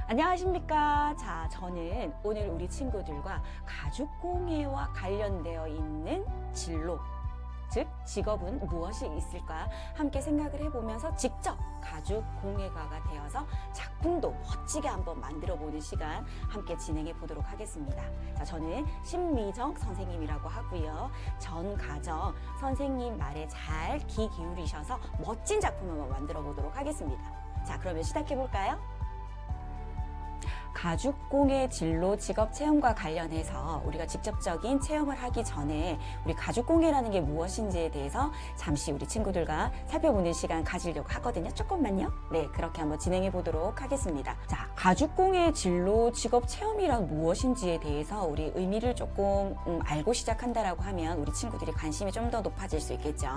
안녕하십니까. 자, 저는 오늘 우리 친구들과 가죽공예와 관련되어 있는 진로, 즉 직업은 무엇이 있을까 함께 생각을 해보면서 직접 가죽공예가가 되어서 작품도 멋지게 한번 만들어보는 시간 함께 진행해 보도록 하겠습니다. 자, 저는 신미정 선생님이라고 하고요. 전 가정 선생님 말에 잘 귀 기울이셔서 멋진 작품 한번 만들어 보도록 하겠습니다. 자, 그러면 시작해 볼까요? 가죽공예 진로 직업 체험과 관련해서 우리가 직접적인 체험을 하기 전에 우리 가죽공예라는 게 무엇인지에 대해서 잠시 우리 친구들과 살펴보는 시간 가지려고 하거든요. 조금만요. 네, 그렇게 한번 진행해 보도록 하겠습니다. 자, 가죽공예 진로 직업 체험이란 무엇인지에 대해서 우리 의미를 조금 알고 시작한다라고 하면 우리 친구들이 관심이 좀 더 높아질 수 있겠죠.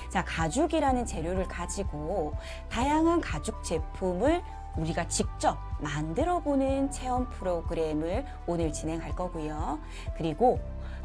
자, 가죽이라는 재료를 가지고 다양한 가죽 제품을 우리가 직접 만들어보는 체험 프로그램을 오늘 진행할 거고요. 그리고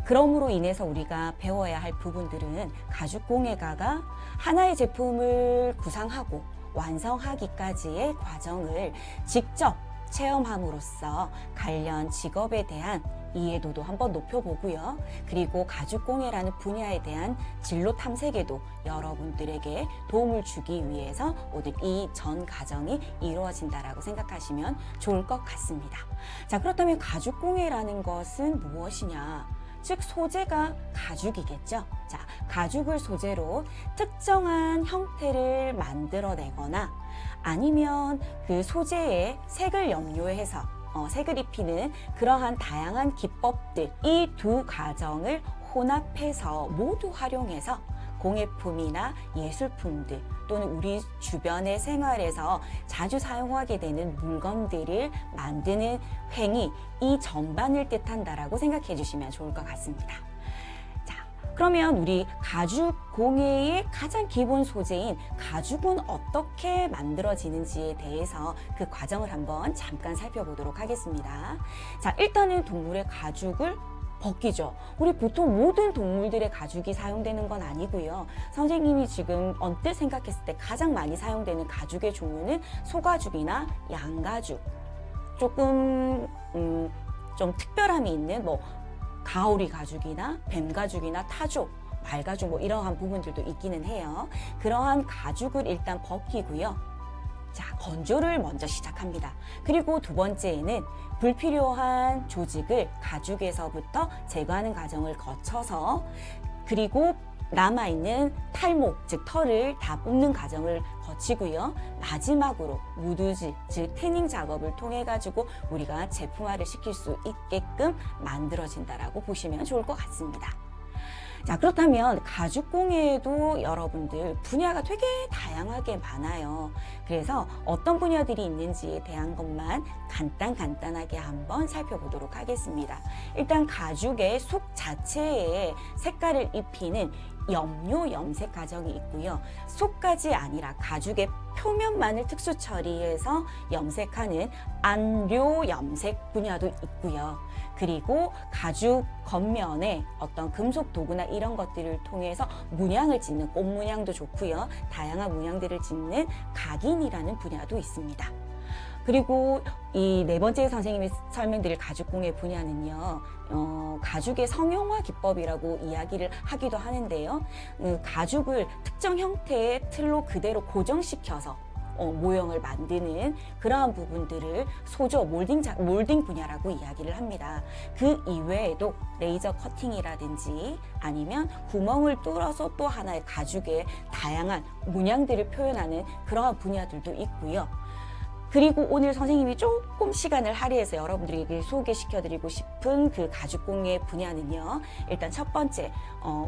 그럼으로 인해서 우리가 배워야 할 부분들은 가죽공예가가 하나의 제품을 구상하고 완성하기까지의 과정을 직접 체험함으로써 관련 직업에 대한 이해도도 한번 높여보고요. 그리고 가죽공예라는 분야에 대한 진로 탐색에도 여러분들에게 도움을 주기 위해서 오늘 이 전 과정이 이루어진다라고 생각하시면 좋을 것 같습니다. 자, 그렇다면 가죽공예라는 것은 무엇이냐? 즉 소재가 가죽이겠죠. 자, 가죽을 소재로 특정한 형태를 만들어내거나 아니면 그 소재에 색을 염료해서 색을 입히는 그러한 다양한 기법들, 이 두 과정을 혼합해서 모두 활용해서 공예품이나 예술품들 또는 우리 주변의 생활에서 자주 사용하게 되는 물건들을 만드는 행위, 이 전반을 뜻한다라고 생각해 주시면 좋을 것 같습니다. 그러면 우리 가죽 공예의 가장 기본 소재인 가죽은 어떻게 만들어지는지에 대해서 그 과정을 한번 잠깐 살펴보도록 하겠습니다. 자, 일단은 동물의 가죽을 벗기죠. 우리 보통 모든 동물들의 가죽이 사용되는 건 아니고요. 선생님이 지금 언뜻 생각했을 때 가장 많이 사용되는 가죽의 종류는 소가죽이나 양가죽, 조금 좀 특별함이 있는 가오리 가죽이나 뱀 가죽이나 타조, 말 가죽 이러한 부분들도 있기는 해요. 그러한 가죽을 일단 벗기고요. 자, 건조를 먼저 시작합니다. 그리고 두 번째에는 불필요한 조직을 가죽에서부터 제거하는 과정을 거쳐서 그리고 남아있는 탈모, 즉 털을 다 뽑는 과정을 거치고요. 마지막으로 무드질, 즉 태닝 작업을 통해 가지고 우리가 제품화를 시킬 수 있게끔 만들어진다라고 보시면 좋을 것 같습니다. 자, 그렇다면 가죽공예에도 여러분들 분야가 되게 다양하게 많아요. 그래서 어떤 분야들이 있는지에 대한 것만 간단하게 한번 살펴보도록 하겠습니다. 일단 가죽의 속 자체에 색깔을 입히는 염료 염색 과정이 있고요. 속까지 아니라 가죽의 표면만을 특수 처리해서 염색하는 안료 염색 분야도 있고요. 그리고 가죽 겉면에 어떤 금속 도구나 이런 것들을 통해서 문양을 짓는 꽃 문양도 좋고요. 다양한 문양들을 짓는 각인이라는 분야도 있습니다. 그리고 이 네 번째 선생님이 설명드릴 가죽공예 분야는요, 가죽의 성형화 기법이라고 이야기를 하기도 하는데요. 가죽을 특정 형태의 틀로 그대로 고정시켜서 모형을 만드는 그러한 부분들을 소조, 몰딩 분야라고 이야기를 합니다. 그 이외에도 레이저 커팅이라든지 아니면 구멍을 뚫어서 또 하나의 가죽의 다양한 문양들을 표현하는 그러한 분야들도 있고요. 그리고 오늘 선생님이 조금 시간을 할애해서 여러분들에게 소개시켜드리고 싶은 그 가죽공예 분야는요. 일단 첫 번째,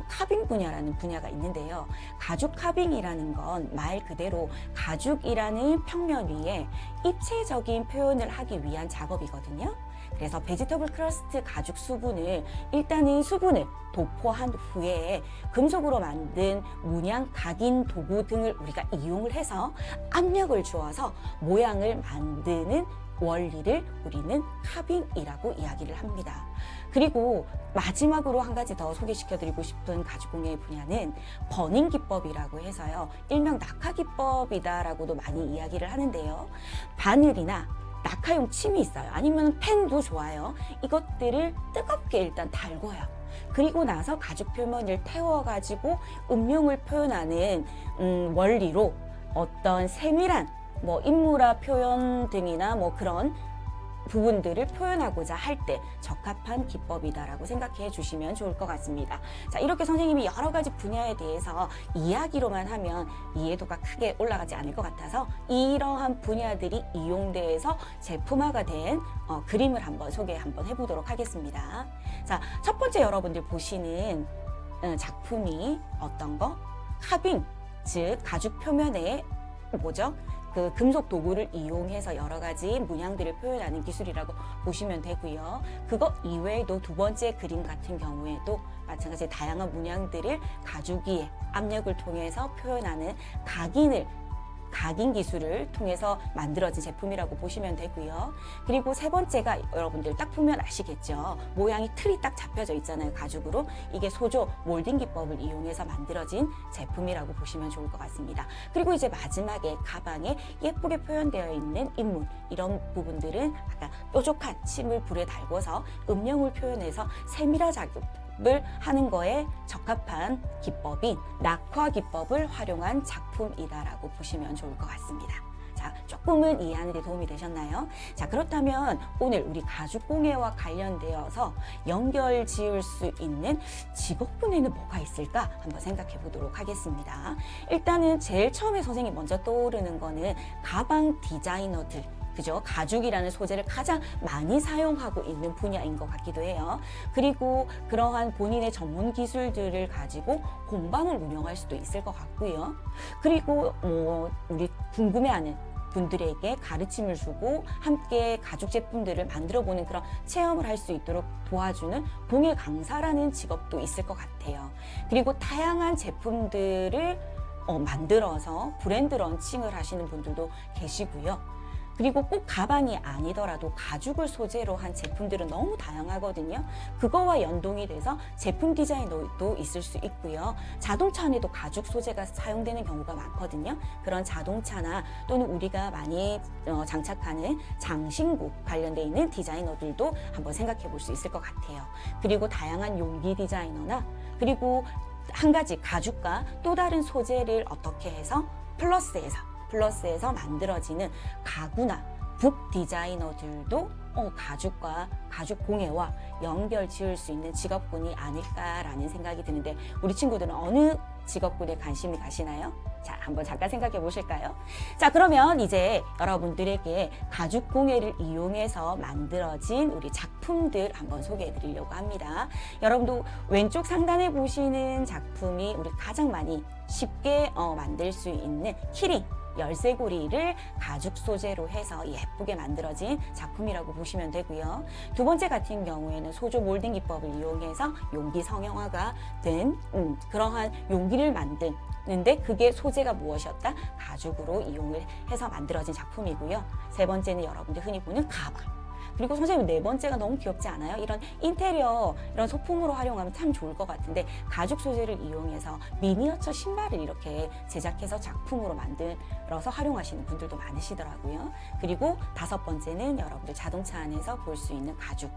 카빙 분야라는 분야가 있는데요. 가죽 카빙이라는 건 말 그대로 가죽이라는 평면 위에 입체적인 표현을 하기 위한 작업이거든요. 그래서 베지터블 크러스트 가죽 수분을 일단은 수분을 도포한 후에 금속으로 만든 문양, 각인 도구 등을 우리가 이용을 해서 압력을 주어서 모양을 만드는 원리를 우리는 카빙이라고 이야기를 합니다. 그리고 마지막으로 한 가지 더 소개시켜드리고 싶은 가죽공예 분야는 버닝 기법이라고 해서요. 일명 낙하 기법이다라고도 많이 이야기를 하는데요. 바늘이나 낙하용 침이 있어요. 아니면 펜도 좋아요. 이것들을 뜨겁게 일단 달궈요. 그리고 나서 가죽 표면을 태워가지고 음용을 표현하는 원리로 어떤 세밀한 뭐 인물화 표현 등이나 뭐 그런 부분들을 표현하고자 할 때 적합한 기법이다라고 생각해 주시면 좋을 것 같습니다. 자, 이렇게 선생님이 여러 가지 분야에 대해서 이야기로만 하면 이해도가 크게 올라가지 않을 것 같아서 이러한 분야들이 이용돼서 제품화가 된 그림을 한번 소개 한번 해보도록 하겠습니다. 자, 첫 번째 여러분들 보시는 작품이 어떤 거? 카빙, 즉 가죽 표면에 뭐죠? 그 금속 도구를 이용해서 여러 가지 문양들을 표현하는 기술이라고 보시면 되고요. 그거 이외에도 두 번째 그림 같은 경우에도 마찬가지 다양한 문양들을 가죽 위에 압력을 통해서 표현하는 각인 기술을 통해서 만들어진 제품이라고 보시면 되고요. 그리고 세 번째가 여러분들 딱 보면 아시겠죠? 모양이 틀이 딱 잡혀져 있잖아요. 가죽으로. 이게 소조 몰딩 기법을 이용해서 만들어진 제품이라고 보시면 좋을 것 같습니다. 그리고 이제 마지막에 가방에 예쁘게 표현되어 있는 인물, 이런 부분들은 아까 뾰족한 침을 불에 달궈서 음영을 표현해서 세밀화 작업을 하는 거에 적합한 기법인 낙화 기법을 활용한 작품이다라고 보시면 좋을 것 같습니다. 자, 조금은 이해하는 데 도움이 되셨나요? 자, 그렇다면 오늘 우리 가죽공예와 관련되어서 연결 지을 수 있는 직업군에는 뭐가 있을까 한번 생각해 보도록 하겠습니다. 일단은 제일 처음에 선생님 먼저 떠오르는 거는 가방 디자이너들, 그죠? 가죽이라는 소재를 가장 많이 사용하고 있는 분야인 것 같기도 해요. 그리고 그러한 본인의 전문 기술들을 가지고 공방을 운영할 수도 있을 것 같고요. 그리고 우리 궁금해하는 분들에게 가르침을 주고 함께 가죽 제품들을 만들어 보는 그런 체험을 할 수 있도록 도와주는 공예 강사라는 직업도 있을 것 같아요. 그리고 다양한 제품들을 만들어서 브랜드 런칭을 하시는 분들도 계시고요. 그리고 꼭 가방이 아니더라도 가죽을 소재로 한 제품들은 너무 다양하거든요. 그거와 연동이 돼서 제품 디자이너도 있을 수 있고요. 자동차 안에도 가죽 소재가 사용되는 경우가 많거든요. 그런 자동차나 또는 우리가 많이 장착하는 장신구 관련돼 있는 디자이너들도 한번 생각해 볼 수 있을 것 같아요. 그리고 다양한 용기 디자이너나 그리고 한 가지 가죽과 또 다른 소재를 어떻게 해서 플러스해서 만들어지는 가구나 북 디자이너들도 가죽과 가죽 공예와 연결 지을 수 있는 직업군이 아닐까라는 생각이 드는데 우리 친구들은 어느 직업군에 관심이 가시나요? 자, 한번 잠깐 생각해 보실까요? 자, 그러면 이제 여러분들에게 가죽 공예를 이용해서 만들어진 우리 작품들 한번 소개해 드리려고 합니다. 여러분도 왼쪽 상단에 보시는 작품이 우리 가장 많이 쉽게 만들 수 있는 키링 열쇠고리를 가죽 소재로 해서 예쁘게 만들어진 작품이라고 보시면 되고요. 두 번째 같은 경우에는 소조 몰딩 기법을 이용해서 용기 성형화가 된 그러한 용기를 만드는데 그게 소재가 무엇이었다? 가죽으로 이용을 해서 만들어진 작품이고요. 세 번째는 여러분들 흔히 보는 가방. 그리고 선생님 네 번째가 너무 귀엽지 않아요? 이런 인테리어, 이런 소품으로 활용하면 참 좋을 것 같은데 가죽 소재를 이용해서 미니어처 신발을 이렇게 제작해서 작품으로 만들어서 활용하시는 분들도 많으시더라고요. 그리고 다섯 번째는 여러분들 자동차 안에서 볼 수 있는 가죽.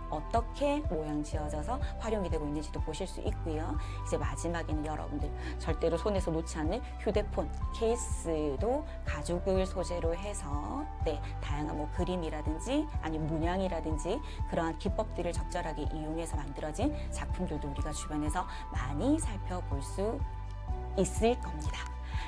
어떻게 모양 지어져서 활용이 되고 있는지도 보실 수 있고요. 이제 마지막에는 여러분들 절대로 손에서 놓지 않는 휴대폰 케이스도 가죽을 소재로 해서 다양한 뭐 그림이라든지 아니면 문양이라든지 그러한 기법들을 적절하게 이용해서 만들어진 작품들도 우리가 주변에서 많이 살펴볼 수 있을 겁니다.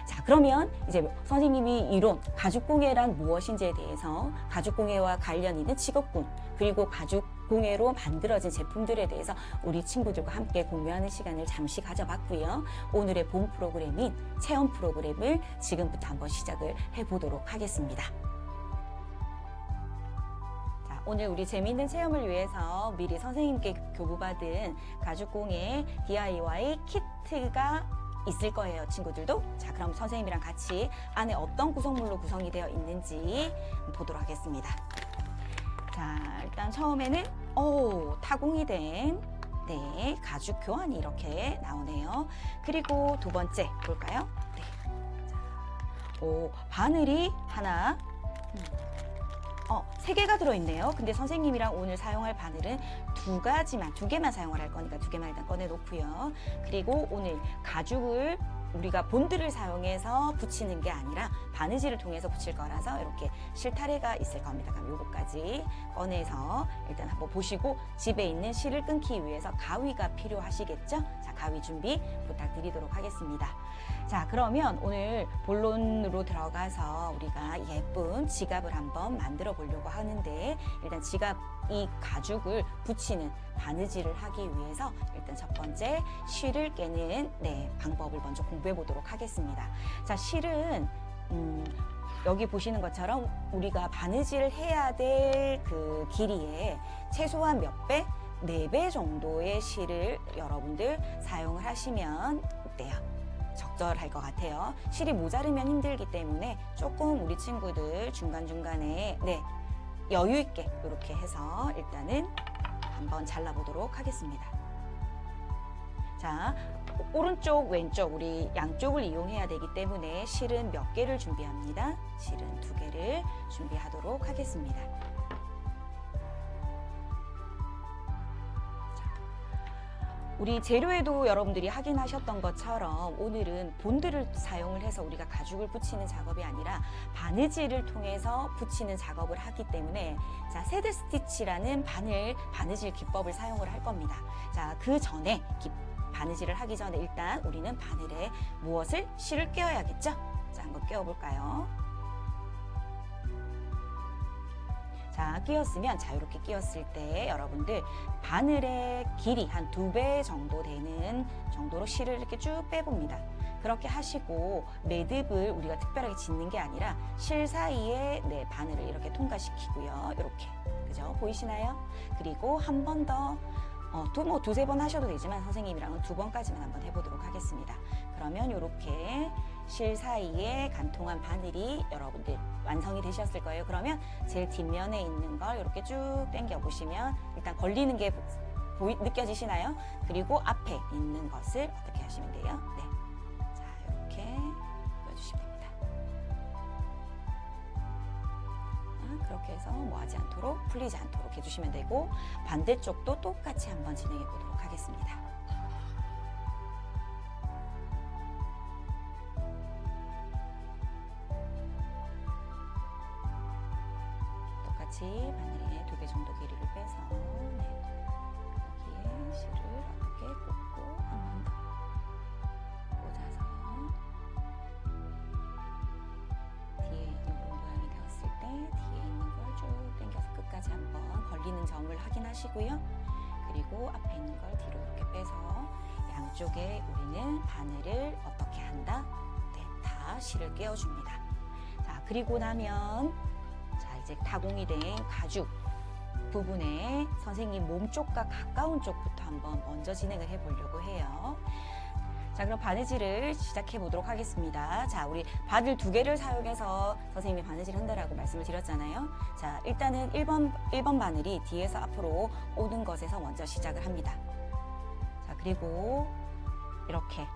자, 그러면 이제 선생님이 이론 가죽공예란 무엇인지에 대해서 가죽공예와 관련 있는 직업군 그리고 가죽공예로 만들어진 제품들에 대해서 우리 친구들과 함께 공유하는 시간을 잠시 가져봤고요. 오늘의 본 프로그램인 체험 프로그램을 지금부터 한번 시작을 해보도록 하겠습니다. 자, 오늘 우리 재미있는 체험을 위해서 미리 선생님께 교부받은 가죽공예 DIY 키트가 있을 거예요, 친구들도. 자, 그럼 선생님이랑 같이 안에 어떤 구성물로 구성이 되어 있는지 보도록 하겠습니다. 자, 일단 처음에는 타공이 된 가죽 교환이 이렇게 나오네요. 그리고 두 번째 볼까요? 자, 바늘이 하나, 세 개가 들어있네요. 근데 선생님이랑 오늘 사용할 바늘은 두 개만 사용을 할 거니까 두 개만 일단 꺼내놓고요. 그리고 오늘 가죽을 우리가 본드를 사용해서 붙이는 게 아니라 바느질을 통해서 붙일 거라서 이렇게 실타래가 있을 겁니다. 그럼 요거까지 꺼내서 일단 한번 보시고 집에 있는 실을 끊기 위해서 가위가 필요하시겠죠? 자, 가위 준비 부탁드리도록 하겠습니다. 자, 그러면 오늘 본론으로 들어가서 우리가 예쁜 지갑을 한번 만들어 보려고 하는데, 일단 이 가죽을 붙이는 바느질을 하기 위해서 일단 첫 번째 실을 깨는 방법을 먼저 공부해 보도록 하겠습니다. 자, 실은 여기 보시는 것처럼 우리가 바느질을 해야 될 그 길이에 최소한 몇 배? 4배 정도의 실을 여러분들 사용을 하시면 어때요? 적절할 것 같아요. 실이 모자르면 힘들기 때문에 조금 우리 친구들 중간중간에 여유 있게 이렇게 해서 일단은 한번 잘라보도록 하겠습니다. 자, 오른쪽, 왼쪽 우리 양쪽을 이용해야 되기 때문에 실은 몇 개를 준비합니다. 실은 2개를 준비하도록 하겠습니다. 우리 재료에도 여러분들이 확인하셨던 것처럼 오늘은 본드를 사용을 해서 우리가 가죽을 붙이는 작업이 아니라 바느질을 통해서 붙이는 작업을 하기 때문에, 자, 새드 스티치라는 바느질 기법을 사용을 할 겁니다. 자, 그 전에 바느질을 하기 전에 일단 우리는 바늘에 실을 끼워야겠죠? 자, 한번 끼워볼까요? 자, 끼웠으면, 자, 이렇게 끼웠을 때 여러분들 바늘의 길이 한 2배 정도 되는 정도로 실을 이렇게 쭉 빼봅니다. 그렇게 하시고 매듭을 우리가 특별하게 짓는 게 아니라 실 사이에 바늘을 이렇게 통과시키고요. 이렇게. 그죠? 보이시나요? 그리고 한 번 더, 두세 번 하셔도 되지만 선생님이랑은 2번까지만 한번 해보도록 하겠습니다. 그러면 이렇게 실 사이에 간통한 바늘이 여러분들 완성이 되셨을 거예요. 그러면 제일 뒷면에 있는 걸 이렇게 쭉 당겨 보시면 일단 걸리는 게 느껴지시나요? 그리고 앞에 있는 것을 어떻게 하시면 돼요? 네. 자, 이렇게 넣어주시면 됩니다. 그렇게 해서 하지 않도록, 풀리지 않도록 해주시면 되고, 반대쪽도 똑같이 한번 진행해 보도록 하겠습니다. 똑같이 바늘에 2배 정도 길이를 빼서 여기에 실을 어떻게 꽂고 한 번 더 꽂아서 뒤에 있는 모양이 되었을 때 뒤에 있는 걸 쭉 당겨서 끝까지 한번 걸리는 점을 확인하시고요. 그리고 앞에 있는 걸 뒤로 이렇게 빼서 양쪽에 우리는 바늘을 어떻게 한다? 다 실을 끼워줍니다. 자, 그리고 나면 이제 타공이 된 가죽 부분에 선생님 몸쪽과 가까운 쪽부터 한번 먼저 진행을 해보려고 해요. 자, 그럼 바느질을 시작해 보도록 하겠습니다. 자, 우리 바늘 2개를 사용해서 선생님이 바느질 한다라고 말씀을 드렸잖아요. 자, 일단은 1번 바늘이 뒤에서 앞으로 오는 것에서 먼저 시작을 합니다. 자, 그리고 이렇게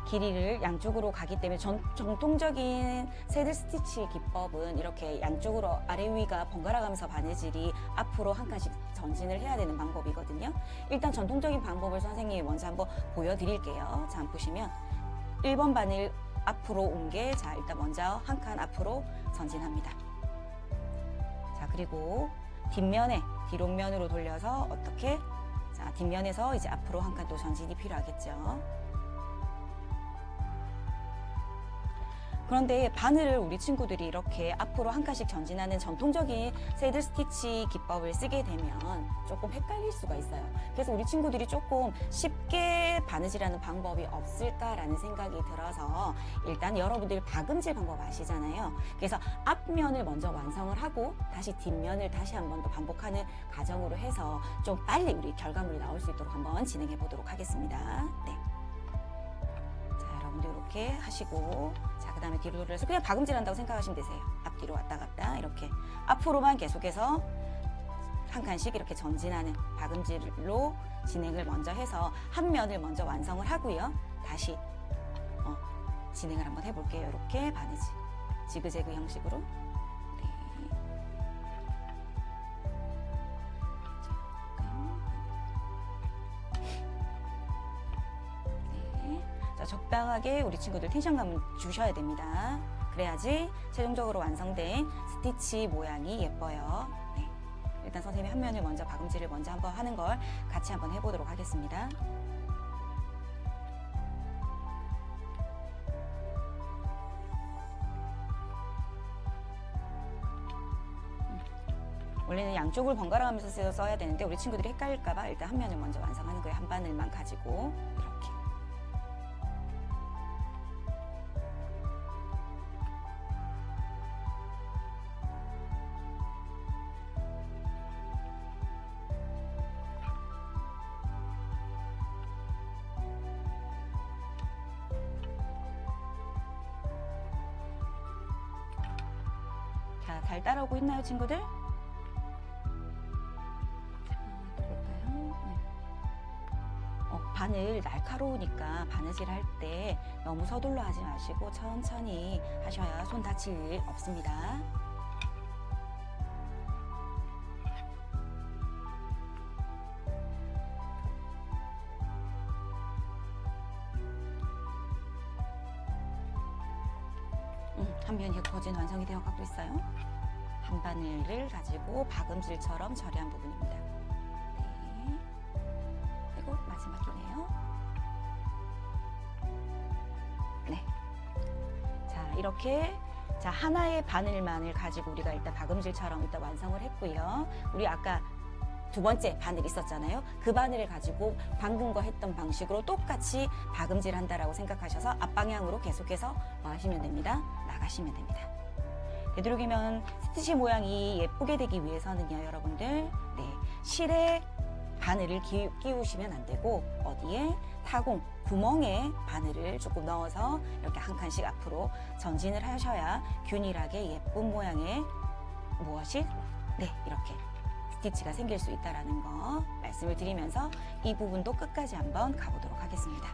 길이를 양쪽으로 가기 때문에 정통적인 새드 스티치 기법은 이렇게 양쪽으로 아래 위가 번갈아 가면서 바느질이 앞으로 한 칸씩 전진을 해야 되는 방법이거든요. 일단 전통적인 방법을 선생님이 먼저 한번 보여드릴게요. 자, 한번 보시면 1번 바늘 앞으로 온 게, 자, 일단 먼저 한 칸 앞으로 전진합니다. 자, 그리고 뒷면으로 돌려서 어떻게, 자, 뒷면에서 이제 앞으로 한 칸 또 전진이 필요하겠죠. 그런데 바늘을 우리 친구들이 이렇게 앞으로 한 칸씩 전진하는 전통적인 새드 스티치 기법을 쓰게 되면 조금 헷갈릴 수가 있어요. 그래서 우리 친구들이 조금 쉽게 바느질하는 방법이 없을까라는 생각이 들어서, 일단 여러분들 박음질 방법 아시잖아요. 그래서 앞면을 먼저 완성을 하고 다시 뒷면을 다시 한 번 더 반복하는 과정으로 해서 좀 빨리 우리 결과물이 나올 수 있도록 한번 진행해 보도록 하겠습니다. 네. 이렇게 하시고, 자, 그 다음에 뒤로 돌려서 그냥 박음질 한다고 생각하시면 되세요. 앞뒤로 왔다 갔다 이렇게 앞으로만 계속해서 한 칸씩 이렇게 전진하는 박음질로 진행을 먼저 해서 한 면을 먼저 완성을 하고요. 다시 진행을 한번 해볼게요. 이렇게 바느질 지그재그 형식으로. 네. 적당하게 우리 친구들 텐션감을 주셔야 됩니다. 그래야지 최종적으로 완성된 스티치 모양이 예뻐요. 네. 일단 선생님이 한 면을 먼저 박음질을 먼저 한번 하는 걸 같이 한번 해보도록 하겠습니다. 원래는 양쪽을 번갈아 가면서 써야 되는데 우리 친구들이 헷갈릴까봐 일단 한 면을 먼저 완성하는 거예요. 한 바늘만 가지고 이렇게. 자, 잘 따라오고 있나요, 친구들? 바늘 날카로우니까 바느질 할 때 너무 서둘러 하지 마시고 천천히 하셔야 손 다칠 일 없습니다. 한 면이 거진 완성이 되어 가고 있어요. 한 바늘을 가지고 박음질처럼 처리한 부분입니다. 네. 그리고 마지막이네요. 네. 자, 이렇게 자, 하나의 바늘만을 가지고 우리가 일단 박음질처럼 일단 완성을 했고요. 우리 아까 두 번째 바늘 있었잖아요. 그 바늘을 가지고 방금과 했던 방식으로 똑같이 박음질 한다라고 생각하셔서 앞방향으로 계속해서 하시면 됩니다. 나가시면 됩니다. 되도록이면 스티치 모양이 예쁘게 되기 위해서는요, 여러분들, 네, 실에 바늘을 끼우시면 안 되고 어디에 타공 구멍에 바늘을 조금 넣어서 이렇게 한 칸씩 앞으로 전진을 하셔야 균일하게 예쁜 모양의 무엇이 네, 이렇게 스티치가 생길 수 있다는 거 말씀을 드리면서 이 부분도 끝까지 한번 가보도록 하겠습니다.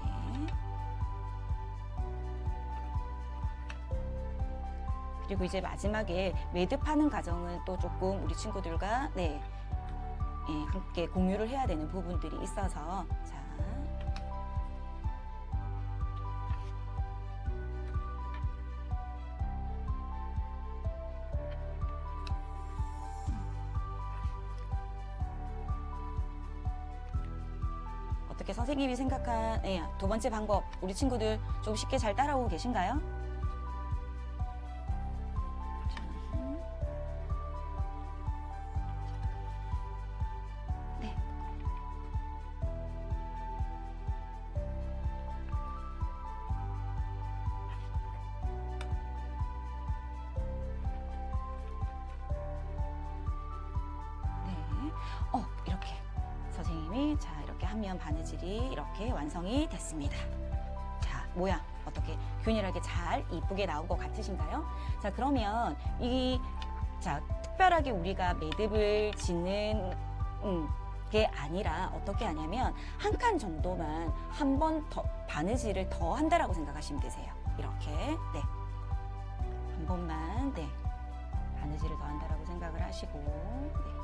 네. 그리고 이제 마지막에 매듭하는 과정은 또 조금 우리 친구들과 네, 함께 공유를 해야 되는 부분들이 있어서 자. 어떻게 선생님이 생각한 두 번째 방법 우리 친구들 좀 쉽게 잘 따라오고 계신가요? 네. 네. 이렇게 선생님이 자 이렇게 하면 바느질이 이렇게 완성이 됐습니다. 자, 모양 어떻게 균일하게 잘 이쁘게 나온 것 같으신가요? 자, 그러면 자, 특별하게 우리가 매듭을 짓는 게 아니라 어떻게 하냐면 한 칸 정도만 한 번 더 바느질을 더 한다라고 생각하시면 되세요. 이렇게 네, 한 번만 네 바느질을 더 한다라고 생각을 하시고 네.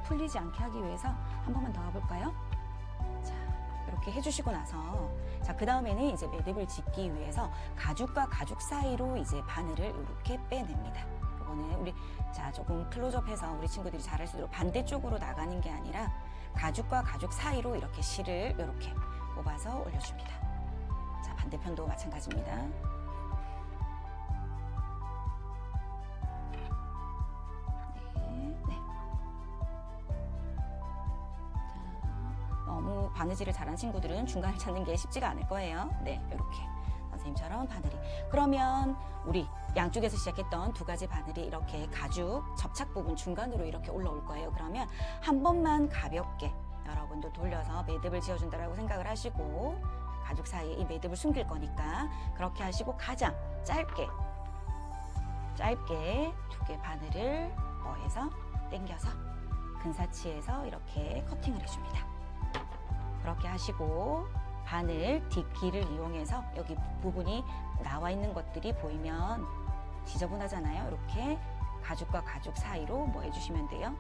풀리지 않게 하기 위해서 한 번만 더 가볼까요? 자, 이렇게 해주시고 나서 자, 그 다음에는 이제 매듭을 짓기 위해서 가죽과 가죽 사이로 이제 바늘을 이렇게 빼냅니다. 이거는 우리 자 조금 클로즈업해서 우리 친구들이 잘할 수 있도록 반대쪽으로 나가는 게 아니라 가죽과 가죽 사이로 이렇게 실을 이렇게 뽑아서 올려줍니다. 자, 반대편도 마찬가지입니다. 너무 바느질을 잘하는 친구들은 중간을 찾는 게 쉽지가 않을 거예요. 네, 이렇게 선생님처럼 바늘이. 그러면 우리 양쪽에서 시작했던 두 가지 바늘이 이렇게 가죽 접착 부분 중간으로 이렇게 올라올 거예요. 그러면 한 번만 가볍게 여러분도 돌려서 매듭을 지어준다라고 생각을 하시고 가죽 사이에 이 매듭을 숨길 거니까 그렇게 하시고 가장 짧게 두 개 바늘을 해서 당겨서 근사치에서 이렇게 커팅을 해줍니다. 그렇게 하시고 바늘 뒷길을 이용해서 여기 부분이 나와 있는 것들이 보이면 지저분하잖아요. 이렇게 가죽과 가죽 사이로 뭐 해주시면 돼요?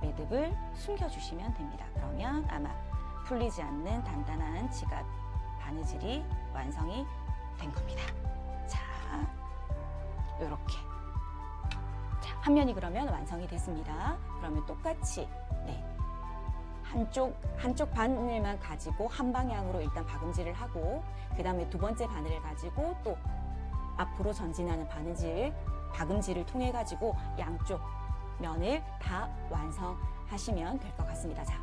매듭을 숨겨주시면 됩니다. 그러면 아마 풀리지 않는 단단한 지갑 바느질이 완성이 된 겁니다. 자, 요렇게. 자, 한 면이 그러면 완성이 됐습니다. 그러면 똑같이, 네. 한쪽 바늘만 가지고 한 방향으로 일단 박음질을 하고, 그 다음에 두 번째 바늘을 가지고 또 앞으로 전진하는 박음질을 통해 가지고 양쪽 면을 다 완성하시면 될 것 같습니다. 자,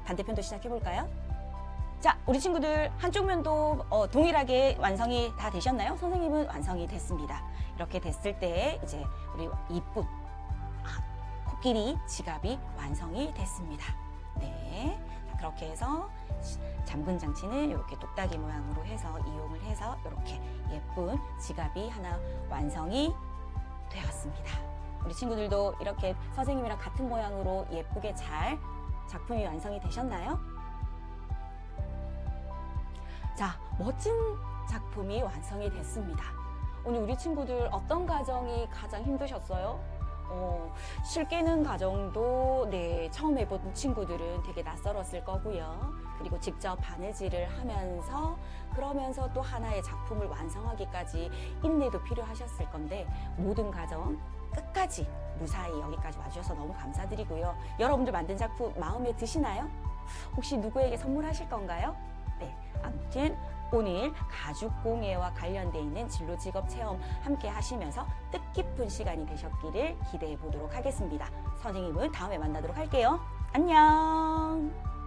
반대편도 시작해 볼까요? 자, 우리 친구들 한쪽 면도 동일하게 완성이 다 되셨나요? 선생님은 완성이 됐습니다. 이렇게 됐을 때 이제 우리 이쁜 코끼리 지갑이 완성이 됐습니다. 네, 자, 그렇게 해서 잠근 장치는 이렇게 똑딱이 모양으로 해서 이용을 해서 이렇게 예쁜 지갑이 하나 완성이 되었습니다. 우리 친구들도 이렇게 선생님이랑 같은 모양으로 예쁘게 잘 작품이 완성이 되셨나요? 자, 멋진 작품이 완성이 됐습니다. 오늘 우리 친구들 어떤 과정이 가장 힘드셨어요? 실 깨는 과정도 네, 처음 해본 친구들은 되게 낯설었을 거고요. 그리고 직접 바느질을 하면서 그러면서 또 하나의 작품을 완성하기까지 인내도 필요하셨을 건데 모든 과정 끝까지 무사히 여기까지 와주셔서 너무 감사드리고요. 여러분들 만든 작품 마음에 드시나요? 혹시 누구에게 선물하실 건가요? 네, 아무튼 오늘 가죽공예와 관련돼 있는 진로 직업 체험 함께 하시면서 뜻깊은 시간이 되셨기를 기대해 보도록 하겠습니다. 선생님은 다음에 만나도록 할게요. 안녕.